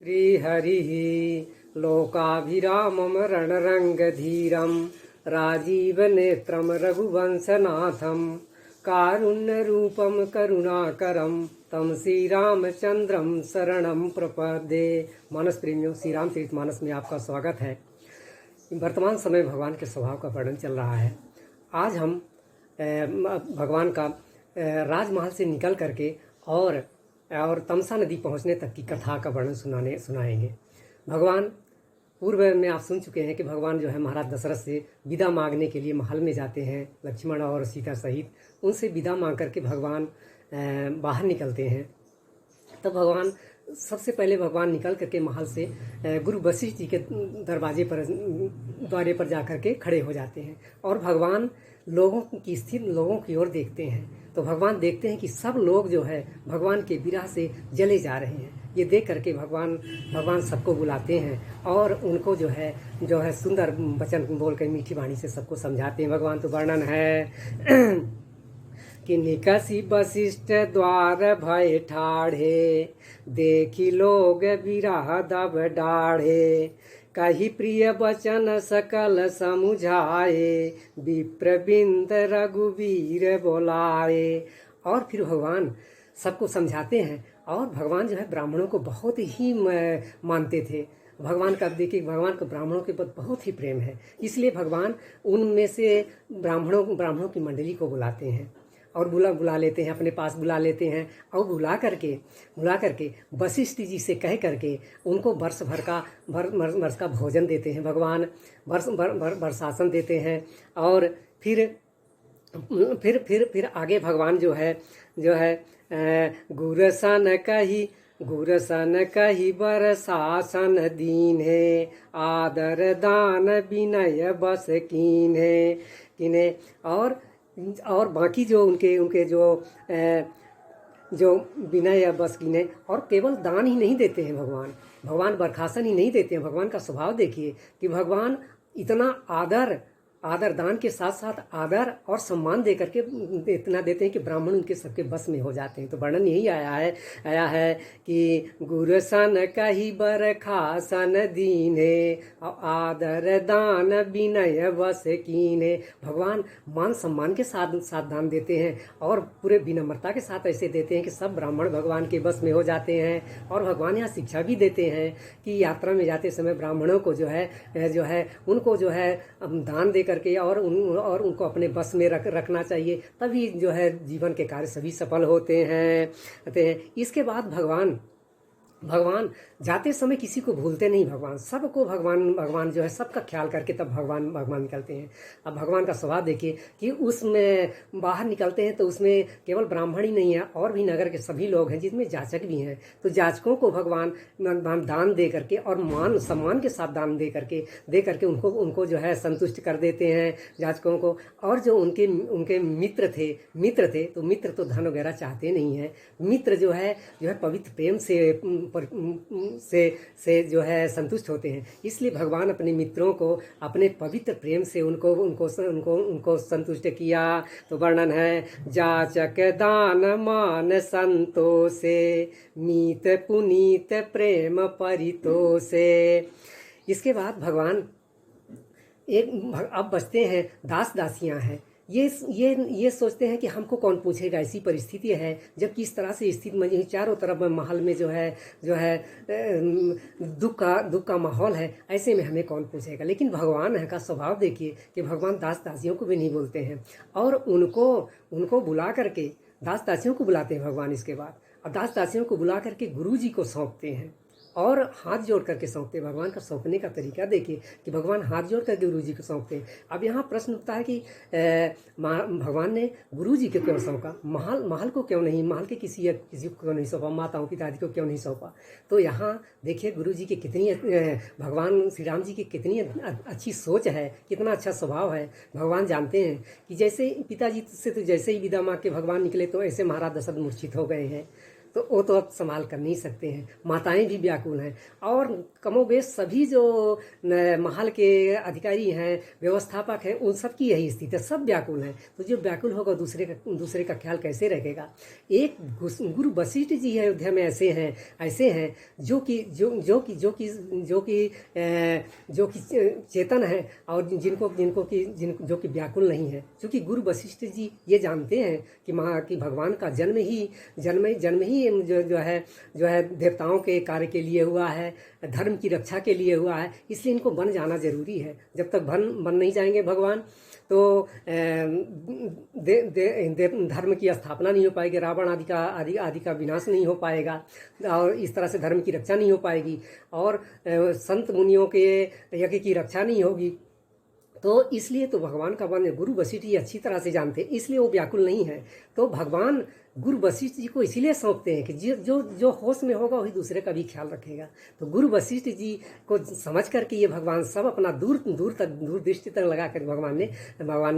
श्रीहरिः लोकाभिरामं रणरङ्गधीरं राजीवनेत्रं रघुवंशनाथं कारुण्यरूपं करुणाकरं तं श्रीरामचंद्रम शरणं प्रपद्ये। मानस प्रेमियों, श्री रामचरित मानस में आपका स्वागत है। वर्तमान समय भगवान के स्वभाव का वर्णन चल रहा है। आज हम भगवान का राजमहल से निकल करके और तमसा नदी पहुंचने तक की कथा का वर्णन सुनाएंगे। भगवान पूर्व में आप सुन चुके हैं कि भगवान जो है महाराज दशरथ से विदा मांगने के लिए महल में जाते हैं, लक्ष्मण और सीता सहित। उनसे विदा मांग करके भगवान बाहर निकलते हैं। तब भगवान सबसे पहले भगवान निकल करके महल से गुरु वशिष्ठ जी के द्वारे पर जाकर के खड़े हो जाते हैं और भगवान लोगों की स्थिति लोगों की ओर देखते हैं। तो भगवान देखते हैं कि सब लोग जो है भगवान के विरह से जले जा रहे हैं। ये देख करके भगवान सबको बुलाते हैं और उनको जो है सुंदर वचन बोल कर मीठी वाणी से सबको समझाते हैं। भगवान तो वर्णन है कि निकसी वशिष्ठ द्वार भय ठाढ़े, देखी लोग विरह दब डाढ़े, कही प्रिय वचन सकल समुझाए, विप्रबिंद रघुवीर बोलाए। और फिर भगवान सबको समझाते हैं। और भगवान जो है ब्राह्मणों को बहुत ही मानते थे। भगवान का देखिए, भगवान को ब्राह्मणों के प्रति बहुत ही प्रेम है, इसलिए भगवान उनमें से ब्राह्मणों की मंडली को बुलाते हैं और बुला लेते हैं, अपने पास बुला लेते हैं और बुला करके वशिष्ठ जी से कह करके उनको वर्ष भर का भोजन देते हैं। भगवान वर्षासन देते हैं। और फिर आगे भगवान जो है गुरसन कही वर्षासन दीन है, आदर दान विनय बस कीन्हे। और बाकी जो उनके जो विनय या बस कीने। और केवल दान ही नहीं देते हैं भगवान वर्षासन ही नहीं देते हैं। भगवान का स्वभाव देखिए कि भगवान इतना आदर दान के साथ साथ आदर और सम्मान दे करके इतना देते हैं कि ब्राह्मण उनके सबके बस में हो जाते हैं। तो वर्णन यही आया है कि गुरसन कही बरखासन दीने, आदर दान विनय बस कीने। भगवान मान सम्मान के साथ दान देते हैं और पूरे विनम्रता के साथ ऐसे देते हैं कि सब ब्राह्मण भगवान के बस में हो जाते हैं। और भगवान यहाँ शिक्षा भी देते हैं कि यात्रा में जाते समय ब्राह्मणों को जो है उनको जो है दान दे करके और उनको अपने बस में रखना चाहिए, तभी जो है जीवन के कार्य सभी सफल होते हैं। इसके बाद भगवान जाते समय किसी को भूलते नहीं। भगवान सबको भगवान जो है सबका ख्याल करके तब भगवान निकलते हैं। अब भगवान का स्वभाव देखिए कि उसमें बाहर निकलते हैं तो उसमें केवल ब्राह्मण ही नहीं है, और भी नगर के सभी लोग हैं जिसमें जाचक भी हैं। तो जाचकों को भगवान दान दे करके और मान सम्मान के साथ दान दे करके उनको जो है संतुष्ट कर देते हैं जाचकों को। और जो उनके मित्र थे तो मित्र तो धन वगैरह चाहते नहीं हैं। मित्र जो है पवित्र प्रेम से जो है संतुष्ट होते हैं। इसलिए भगवान अपने मित्रों को अपने पवित्र प्रेम से उनको संतुष्ट किया। तो वर्णन है जाचक दान मान संतोषे, मीत पुनीत प्रेम परितोषे। इसके बाद भगवान अब बचते हैं दास दासियां हैं। ये सोचते हैं कि हमको कौन पूछेगा। ऐसी परिस्थिति है जबकि इस तरह से स्थिति में चारों तरफ महल में जो है दुख का माहौल है, ऐसे में हमें कौन पूछेगा। लेकिन भगवान का स्वभाव देखिए कि भगवान दास दासियों को भी नहीं बोलते हैं और उनको बुला करके दास दासियों को बुलाते हैं भगवान। इसके बाद और दास दासियों को बुला करके गुरु जी को सौंपते हैं और हाथ जोड़ करके सौंपते हैं। भगवान का सौंपने का तरीका देखिए कि भगवान हाथ जोड़ करके गुरु जी को सौंपते हैं। अब यहाँ प्रश्न उठता है कि भगवान ने गुरु जी को क्यों सौंपा, महल को क्यों नहीं, महल के किसी को क्यों नहीं सौंपा, माताओं पिताजी को क्यों नहीं सौंपा। तो यहाँ देखिए गुरु जी की कितनी भगवान श्री राम जी की कितनी अच्छी सोच है, कितना अच्छा स्वभाव है। भगवान जानते हैं कि जैसे पिताजी से तो जैसे ही विदा मांग के भगवान निकले तो ऐसे महाराज दशरथ मूर्छित हो गए हैं। तो वो तो अब संभाल कर नहीं सकते हैं। माताएं भी व्याकुल हैं और कमोबेश सभी जो महल के अधिकारी हैं, व्यवस्थापक हैं, उन सब की यही स्थिति है, सब व्याकुल हैं। तो जो व्याकुल होगा दूसरे का ख्याल कैसे रखेगा। एक गुरु वशिष्ठ जी अयोध्या में ऐसे हैं जो कि चेतन है और जो कि व्याकुल नहीं है। क्योंकि गुरु वशिष्ठ जी ये जानते हैं कि भगवान का जन्म ही जो है देवताओं के कार्य के लिए हुआ है, धर्म की रक्षा के लिए हुआ है, इसलिए इनको बन जाना जरूरी है। जब तक बन नहीं जाएंगे भगवान तो धर्म की स्थापना नहीं हो पाएगी, रावण आदि का विनाश नहीं हो पाएगा और इस तरह से धर्म की रक्षा नहीं हो पाएगी और संत मुनियों के यज्ञ की रक्षा नहीं होगी। तो इसलिए तो भगवान का वन गुरु वशिष्ठ जी अच्छी तरह से जानते हैं, इसलिए वो व्याकुल नहीं है। तो भगवान गुरु वशिष्ठ जी को इसीलिए सौंपते हैं कि जो होश में होगा वही दूसरे का भी ख्याल रखेगा। तो गुरु वशिष्ठ जी को समझ करके ये भगवान सब अपना दूर दृष्टि तक लगा कर भगवान ने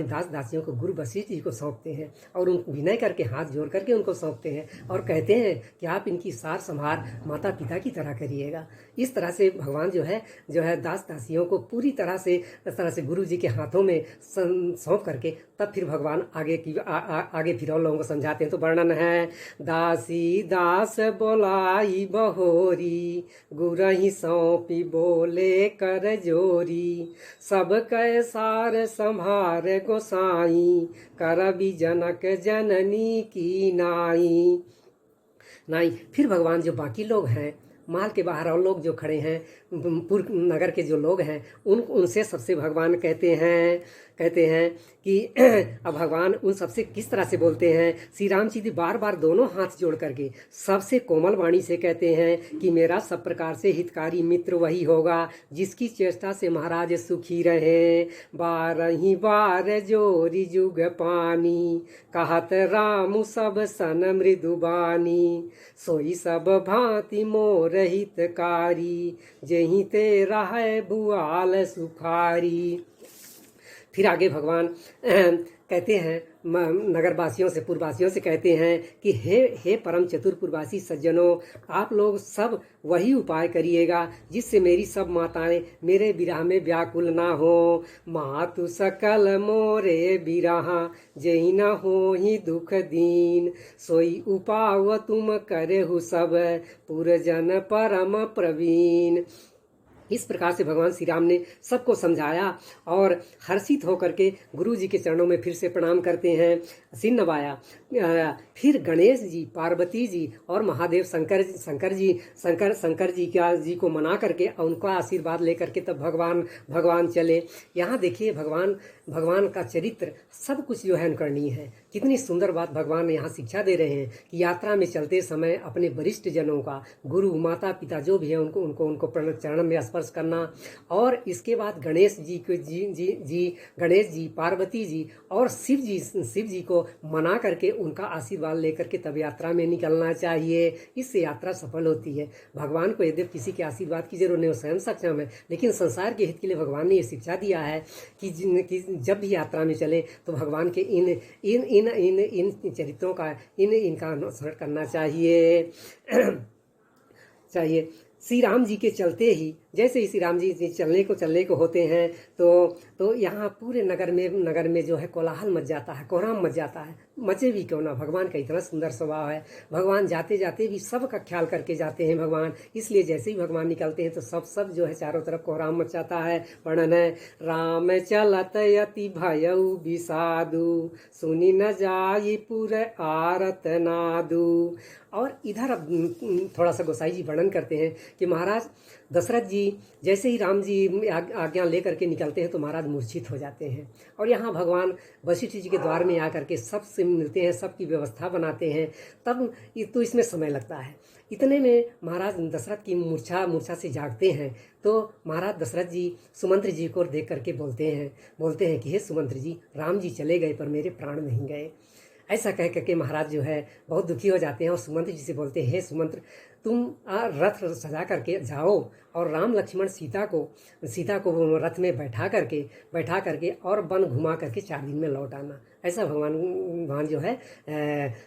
दास दासियों को गुरु वशिष्ठ जी को सौंपते हैं और उनको विनय करके हाथ जोड़ करके उनको सौंपते हैं और कहते हैं कि आप इनकी सार संभार माता पिता की तरह करिएगा। इस तरह से भगवान जो है दास दासियों को पूरी तरह से इस तरह से गुरु जी के हाथों में सौंप करके तब फिर भगवान आगे फिर और लोगों को समझाते हैं। तो वर्णन है, दासी दास बोलाई बहोरी, गुरहि सौंपी बोले कर जोरी, सब कै सार संभार गोसाई, करबी जनक जननी की नाई। फिर भगवान जो बाकी लोग हैं, महल के बाहर और लोग जो खड़े हैं, पूर्व नगर के जो लोग हैं, उनसे सबसे भगवान कहते हैं कि अब भगवान उन सबसे किस तरह से बोलते हैं। श्री राम जी बार बार दोनों हाथ जोड़ करके सबसे कोमल वाणी से कहते हैं कि मेरा सब प्रकार से हितकारी मित्र वही होगा जिसकी चेष्टा से महाराज सुखी रहे। बारही बार जोरी जुग पानी, कहत राम सब सन मृदुबानी, सोई सब भांति मोर हितकारी, जेहि तेरा है भुआल सुखारी। फिर आगे भगवान कहते हैं नगरवासियों से, पुरवासियों से कहते हैं कि हे परम चतुरपुरवासी सज्जनों, आप लोग सब वही उपाय करिएगा जिससे मेरी सब माताएं मेरे विरह में व्याकुल ना हो। मातु सकल मोरे विरहा, जेहि न हो ही दुख दीन, सोई उपाव तुम करेहु सब, पुरजन परम प्रवीण। इस प्रकार से भगवान श्री राम ने सबको समझाया और हर्षित होकर के गुरु जी के चरणों में फिर से प्रणाम करते हैं, सिर नवाया। फिर गणेश जी, पार्वती जी और महादेव शंकर जी को मना करके और उनका आशीर्वाद लेकर के तब भगवान चले। यहाँ देखिए भगवान का चरित्र सब कुछ जो है अनुकरणीय है। कितनी सुंदर बात भगवान यहाँ शिक्षा दे रहे हैं कि यात्रा में चलते समय अपने वरिष्ठ जनों का, गुरु माता पिता जो भी है उनको चरण में स्पर्श करना। और इसके बाद गणेश जी, पार्वती जी और शिव जी को मना करके उनका आशीर्वाद लेकर के तब यात्रा में निकलना चाहिए। इससे यात्रा सफल होती है। भगवान को यद्यपि किसी के आशीर्वाद की जरूरत नहीं, वो स्वयं सक्षम है, लेकिन संसार के हित के लिए भगवान ने ये शिक्षा दिया है कि जब भी यात्रा में चले तो भगवान के इन चरित्रों का इनका अनुसरण करना चाहिए। श्री राम जी के चलते ही, जैसे ही श्री राम जी चलने को होते हैं तो यहाँ पूरे नगर में जो है कोलाहल मच जाता है, कोहराम मच जाता है। मचे भी क्यों ना, भगवान का इतना सुंदर स्वभाव है। भगवान जाते जाते भी सबका ख्याल करके जाते हैं भगवान, इसलिए जैसे ही भगवान निकलते हैं तो सब जो है चारों तरफ कोहराम मच जाता है। वर्णन है, राम चलत यति भयउ विषादु, सुनी न जाई पुर आरत नादु। और इधर अब थोड़ा सा गोसाई जी वर्णन करते हैं कि महाराज दशरथ जी जैसे ही राम जी आज्ञा लेकर के निकलते हैं तो महाराज मूर्छित हो जाते हैं। और यहाँ भगवान वशिष्ठ जी के द्वार में आकर के सबसे मिलते हैं, सबकी व्यवस्था बनाते हैं। तब तो इसमें समय लगता है। इतने में महाराज दशरथ की मूर्छा से जागते हैं। तो महाराज दशरथ जी सुमंत्र जी को देख करके बोलते हैं कि हे सुमंत्र जी, राम जी चले गए पर मेरे प्राण नहीं गए। ऐसा कह करके महाराज जो है बहुत दुखी हो जाते हैं और सुमंत्र जी से बोलते हैं, हे सुमंत्र, तुम रथ सजा करके जाओ और राम लक्ष्मण सीता को रथ में बैठा करके और वन घुमा करके 4 दिन में लौट आना। ऐसा भगवान भगवान जो है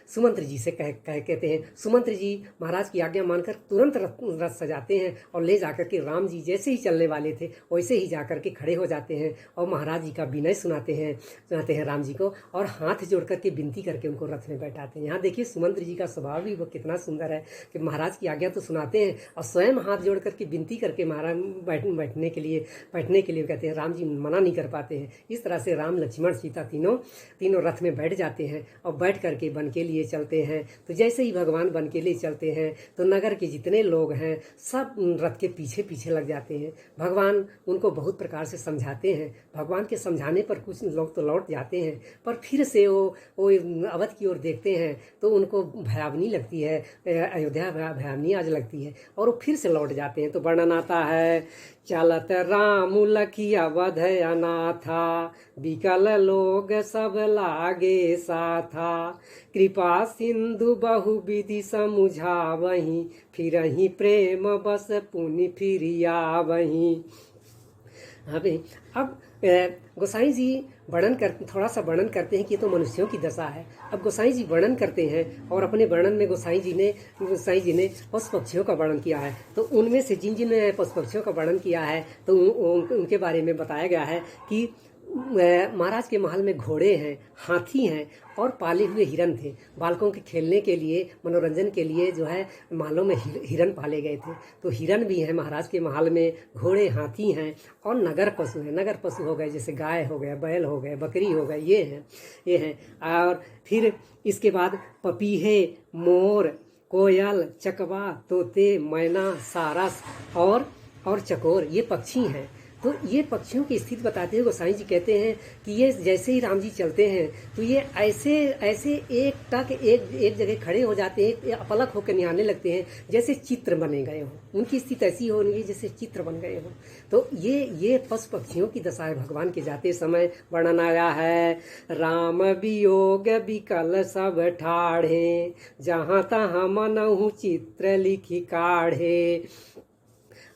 सुमंत्र जी से कहते हैं। सुमंत्र जी महाराज की आज्ञा मानकर तुरंत रथ सजाते हैं और ले जाकर के राम जी जैसे ही चलने वाले थे वैसे ही जाकर के खड़े हो जाते हैं और महाराज जी का विनय सुनाते हैं राम जी को, और हाथ जोड़ करके विनती करके उनको रथ में बैठाते हैं। यहाँ देखिए सुमंत्र जी का स्वभाव भी वो कितना सुंदर है कि महाराज की आज्ञा तो सुनाते हैं और स्वयं हाथ जोड़ करके विनती करके महाराज बैठने के लिए कहते हैं। राम जी मना नहीं कर पाते हैं। इस तरह से राम लक्ष्मण सीता तीनों रथ में बैठ जाते हैं और बैठ करके वन के लिए चलते हैं। तो जैसे ही भगवान वन के लिए चलते हैं तो नगर के जितने लोग हैं सब रथ के पीछे पीछे लग जाते हैं। भगवान उनको बहुत प्रकार से समझाते हैं। भगवान के समझाने पर कुछ लोग तो लौट जाते हैं, पर फिर से वो अवध की ओर देखते हैं तो उनको भयावनी लगती है, अयोध्या भयावनी आज लगती है और वो फिर से लौट जाते हैं। तो वर्णन आता है, चलत राम लखिया अवध अनाथा, बिकल लोग सब लागे साथा, कृपा सिंधु बहु विधि समुझावहीं, फिरहि प्रेम बस पुनि फिरिया वहीं। अब गोसाई जी थोड़ा सा वर्णन करते हैं कि ये तो मनुष्यों की दशा है। अब गोसाई जी वर्णन करते हैं और अपने वर्णन में गोसाई जी ने पशु पक्षियों का वर्णन किया है। तो उनमें से जिन पशु पक्षियों का वर्णन किया है तो उनके बारे में बताया गया है कि महाराज के महल में घोड़े हैं, हाथी हैं और पाले हुए हिरन थे। बालकों के खेलने के लिए, मनोरंजन के लिए जो है महलों में हिरन पाले गए थे। तो हिरन भी हैं महाराज के महल में, घोड़े हाथी हैं और नगर पशु हैं। नगर पशु हो गए जैसे गाय हो गए, बैल हो गए, बकरी हो गए, ये हैं। और फिर इसके बाद पपीहे, मोर, कोयल, चकवा, तोते, मैना, सारस और चकोर ये पक्षी हैं। तो ये पक्षियों की स्थिति बताते हुए गोसाई जी कहते हैं कि ये जैसे ही राम जी चलते हैं तो ये ऐसे एक जगह खड़े हो जाते हैं, अपलक होकर निहारने लगते हैं जैसे चित्र बने गए हों। उनकी स्थिति ऐसी होगी जैसे चित्र बन गए हों। तो ये पशु पक्षियों की दशा है। भगवान के जाते समय वर्णन आया है, राम वियोग विकल सब ठाढ़े, जहाँ तहाँ मनहु चित्र लिखी काढ़े।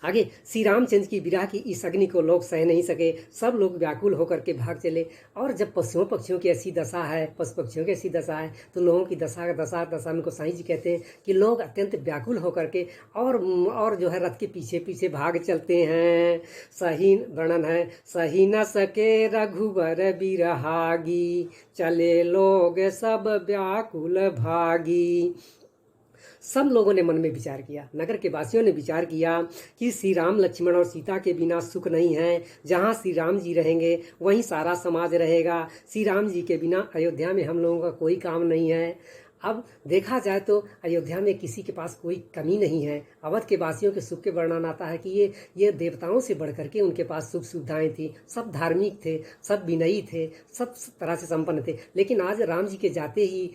आगे श्री रामचंद्र की विरह की इस अग्नि को लोग सह नहीं सके, सब लोग व्याकुल होकर के भाग चले। और जब पशु पक्षियों की ऐसी दशा है, तो लोगों की दशा में गोसाई जी कहते हैं कि लोग अत्यंत व्याकुल होकर के और जो है रथ के पीछे पीछे भाग चलते हैं। सही वर्णन है, सही न सके रघुवर बिरहागी, चले लोग सब व्याकुल भागी। सब लोगों ने मन में विचार किया, नगर के वासियों ने विचार किया कि श्री राम लक्ष्मण और सीता के बिना सुख नहीं है। जहाँ श्री राम जी रहेंगे वहीं सारा समाज रहेगा। श्री राम जी के बिना अयोध्या में हम लोगों का कोई काम नहीं है। अब देखा जाए तो अयोध्या में किसी के पास कोई कमी नहीं है। अवध के वासियों के सुख के वर्णन आता है कि ये देवताओं से बढ़कर के उनके पास सुख सुविधाएं थी। सब धार्मिक थे, सब विनयी थे, सब तरह से संपन्न थे। लेकिन आज राम जी के जाते ही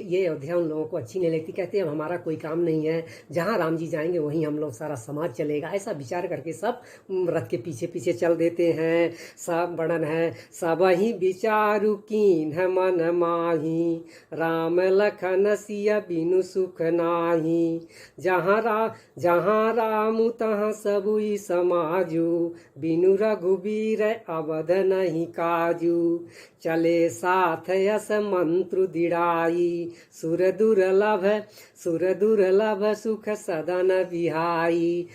ये अयोध्या उन लोगों को अच्छी नहीं लगती। कहते हैं अब हमारा कोई काम नहीं है, जहाँ राम जी जाएंगे वहीं हम लोग सारा समाज चलेगा। ऐसा विचार करके सब रथ के पीछे पीछे चल देते हैं। सब वर्णन है, सब ही विचारु कीन्ह मन माही, राम लखन सिया बिनु सुख नाही, जहाँ राम तहाँ सबुई समाजू, बिनु रघुबीर अवध नहीं काजू, चले साथ यस मंत्र दिड़ाई, सुर दुर्लभ सुख सदन विहाई।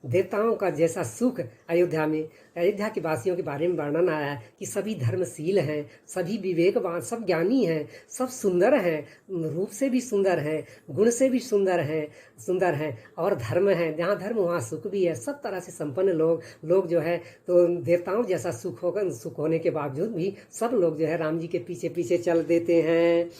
देवताओं का जैसा सुख अयोध्या के वासियों के बारे में वर्णन आया है कि सभी धर्मशील हैं, सभी विवेकवान, सब ज्ञानी हैं, सब सुंदर हैं, रूप से भी सुंदर हैं, गुण से भी सुंदर हैं और धर्म है। जहाँ धर्म वहाँ सुख भी है। सब तरह से संपन्न लोग जो है, तो देवताओं जैसा सुख होने के बावजूद भी सब लोग जो है राम जी के पीछे पीछे चल देते हैं।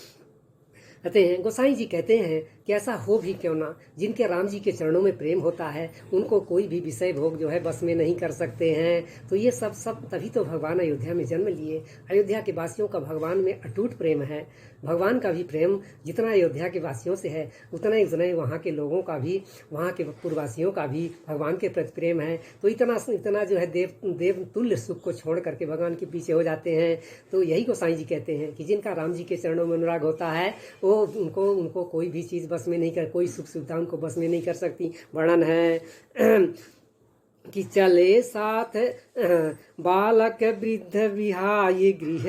गोसाई जी कहते हैं कि ऐसा हो भी क्यों ना, जिनके राम जी के चरणों में प्रेम होता है उनको कोई भी विषय भोग जो है बस में नहीं कर सकते हैं। तो ये सब तभी तो भगवान अयोध्या में जन्म लिए। अयोध्या के वासियों का भगवान में अटूट प्रेम है। भगवान का भी प्रेम जितना अयोध्या के वासियों से है उतना ही वहाँ के लोगों का भी, वहाँ के पूर्ववासियों का भी भगवान के प्रति प्रेम है। तो इतना जो है देव तुल्य सुख को छोड़ करके भगवान के पीछे हो जाते हैं। तो यही गोसाई जी कहते हैं कि जिनका राम जी के चरणों में अनुराग होता है वो उनको कोई भी चीज़ बस में नहीं कर, कोई सुख सुविधा उनको बस में नहीं कर सकती। वर्णन है कि चले साथ बालक वृद्ध विहाय गृह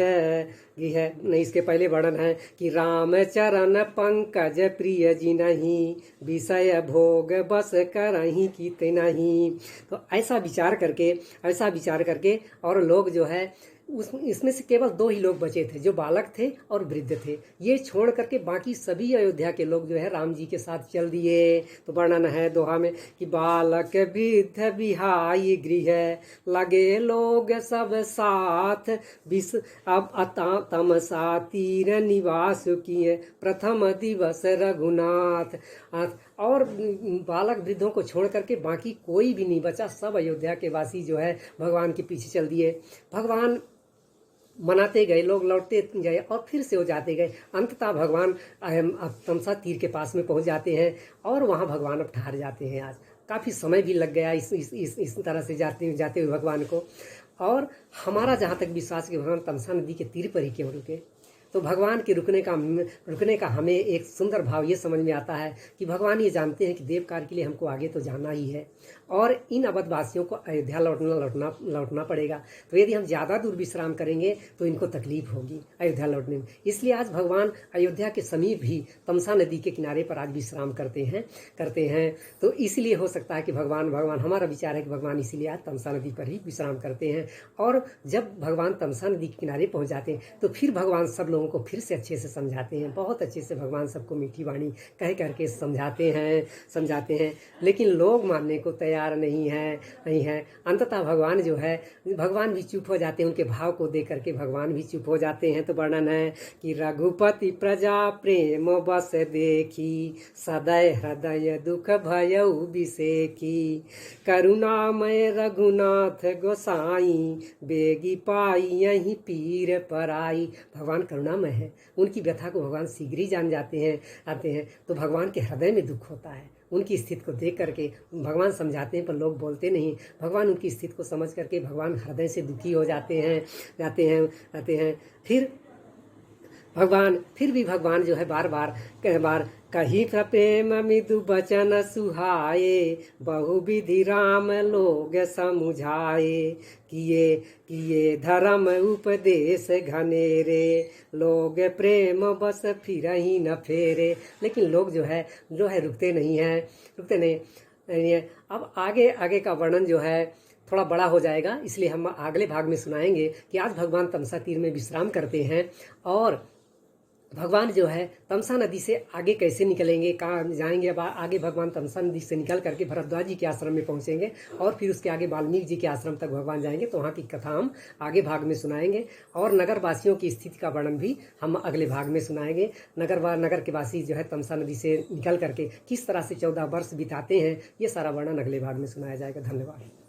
गृह नहीं, इसके पहले वर्णन है कि राम चरण पंकज प्रिय जी नहीं, विषय भोग बस करहीं कित नहीं। तो ऐसा विचार करके और लोग जो है इसमें से केवल 2 ही लोग बचे थे, जो बालक थे और वृद्ध थे। ये छोड़ करके बाकी सभी अयोध्या के लोग जो है राम जी के साथ चल दिए। तो वर्णन है दोहा में कि बालक वृद्ध विहाय गृह, लगे लोग सब साथ, विष अब तमसा तीर निवास किए, प्रथम दिवस रघुनाथ। और बालक वृद्धों को छोड़ करके बाकी कोई भी नहीं बचा, सब अयोध्या के वासी जो है भगवान के पीछे चल दिए। भगवान मनाते गए, लोग लौटते गए और फिर से हो जाते गए। अंततः भगवान तमसा तीर के पास में पहुंच जाते हैं और वहां भगवान अब ठहर जाते हैं। आज काफ़ी समय भी लग गया इस तरह से जाते हुए भगवान को। और हमारा जहाँ तक विश्वास कि भगवान तमसा नदी के तीर पर ही क्यों रुके, तो भगवान के रुकने का हमें एक सुंदर भाव ये समझ में आता है कि भगवान ये जानते हैं कि देव कार्य के लिए हमको आगे तो जाना ही है और इन अवधवासियों को अयोध्या लौटना पड़ेगा। तो यदि हम ज़्यादा दूर विश्राम करेंगे तो इनको तकलीफ होगी अयोध्या लौटने में। इसलिए आज भगवान अयोध्या के समीप भी तमसा नदी के किनारे पर आज विश्राम करते हैं। तो इसलिए हो सकता है कि भगवान हमारा विचार है कि भगवान इसीलिए आज तमसा नदी पर ही विश्राम करते हैं। और जब भगवान तमसा नदी के किनारे पहुँच जाते हैं तो फिर भगवान सब लोगों को फिर से अच्छे से समझाते हैं। बहुत अच्छे से भगवान सबको मीठी वाणी कह करके समझाते हैं, लेकिन लोग मानने को तैयार नहीं है। अंततः भगवान भी चुप हो जाते हैं, उनके भाव को देख करके भगवान भी चुप हो जाते हैं। तो वर्णन है कि रघुपति प्रजा प्रेम बस देखी, सदै हृदय दुख भयउ बिसेखी, करुणामय रघुनाथ गोसाई, बेगी पाई यहीं पीर पराई। भगवान करुणामय है, उनकी व्यथा को भगवान शीघ्र ही जान आते हैं। तो भगवान के हृदय में दुख होता है। उनकी स्थिति को देख करके भगवान समझाते हैं पर लोग बोलते नहीं। भगवान उनकी स्थिति को समझ करके भगवान हृदय से दुखी हो जाते हैं। फिर भी भगवान जो है बार बार कहीं प्रेम मृदु बचन सुहाए, बहुविधि राम लोग समुझाए, किए धर्म उपदेश घनेरे, लोग प्रेम बस फिर ही न फेरे। लेकिन लोग जो है रुकते नहीं है। अब आगे का वर्णन जो है थोड़ा बड़ा हो जाएगा, इसलिए हम अगले भाग में सुनाएंगे कि आज भगवान तमसा तीर में विश्राम करते हैं और भगवान जो है तमसा नदी से आगे कैसे निकलेंगे, कहाँ जाएंगे। अब आगे भगवान तमसा नदी से निकल करके भरद्वाज जी के आश्रम में पहुंचेंगे और फिर उसके आगे वाल्मीकि जी के आश्रम तक भगवान जाएंगे। तो वहाँ की कथा हम आगे भाग में सुनाएंगे और नगर वासियों की स्थिति का वर्णन भी हम अगले भाग में सुनाएंगे। नगर के वासी जो है तमसा नदी से निकल करके किस तरह से 14 वर्ष बिताते हैं, ये सारा वर्णन अगले भाग में सुनाया जाएगा। धन्यवाद।